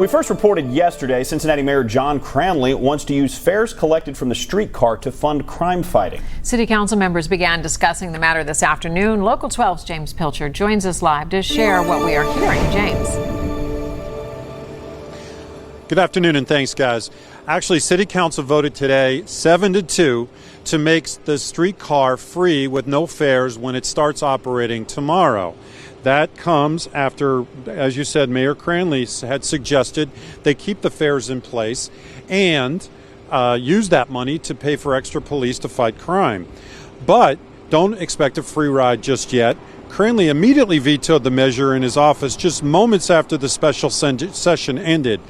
We first reported yesterday Cincinnati Mayor John Cranley wants to use fares collected from the streetcar to fund crime fighting. City Council members began discussing the matter this afternoon. Local 12's James Pilcher joins us live to share what we are hearing. James. Good afternoon and thanks, guys. Actually, City Council voted today 7-2 to make the streetcar free with no fares when it starts operating tomorrow. That comes after, as you said, Mayor Cranley had suggested they keep the fares in place and use that money to pay for extra police to fight crime. But don't expect a free ride just yet. Cranley immediately vetoed the measure in his office just moments after the special session ended.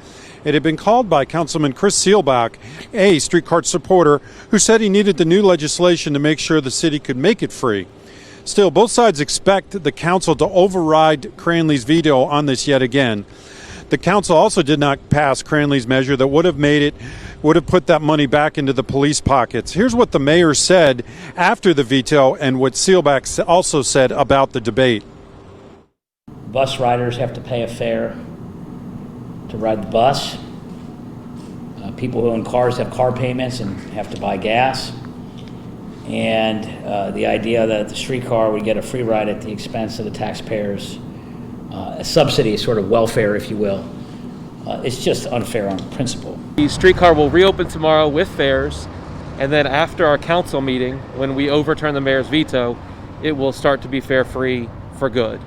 It had been called by Councilman Chris Seelbach, a streetcar supporter, who said he needed the new legislation to make sure the city could make it free. Still, both sides expect the council to override Cranley's veto on this yet again. The council also did not pass Cranley's measure that would have put that money back into the police pockets. Here's what the mayor said after the veto and what Seelbach also said about the debate. Bus riders have to pay a fare to ride the bus. People who own cars have car payments and have to buy gas. And the idea that the streetcar would get a free ride at the expense of the taxpayers, a subsidy, sort of welfare, if you will, it's just unfair on principle. The streetcar will reopen tomorrow with fares, and then after our council meeting, when we overturn the mayor's veto, it will start to be fare-free for good.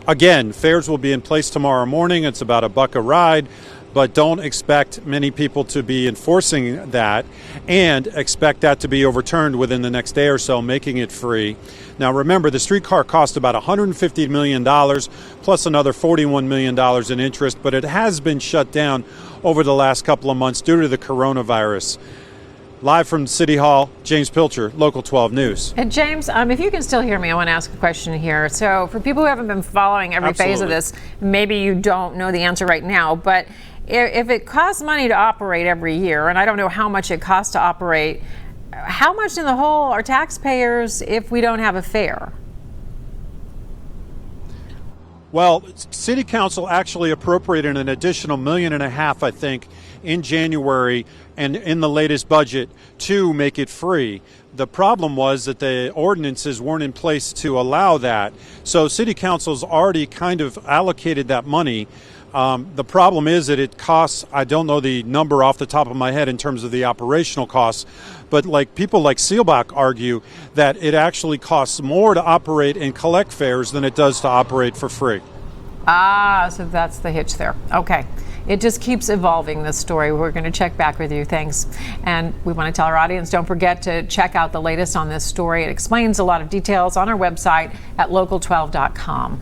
Again, fares will be in place tomorrow morning. It's about $1 a ride. But don't expect many people to be enforcing that, and expect that to be overturned within the next day or so, making it free. Now remember, the streetcar cost about $150 million plus another $41 million in interest, but it has been shut down over the last couple of months due to the coronavirus. Live from City Hall, James Pilcher, Local 12 News. And James, if you can still hear me, I want to ask a question here. So for people who haven't been following every phase of this, maybe you don't know the answer right now, but if it costs money to operate every year, and I don't know how much it costs to operate, how much in the hole are taxpayers if we don't have a fare? Well, City Council actually appropriated an additional $1.5 million, I think, in January and in the latest budget to make it free. The problem was that the ordinances weren't in place to allow that. So City Council's already kind of allocated that money. The problem is that it costs, I don't know the number off the top of my head in terms of the operational costs, but like people like Seelbach argue that it actually costs more to operate and collect fares than it does to operate for free. So that's the hitch there. Okay. It just keeps evolving, this story. We're going to check back with you. Thanks. And we want to tell our audience, don't forget to check out the latest on this story. It explains a lot of details on our website at local12.com.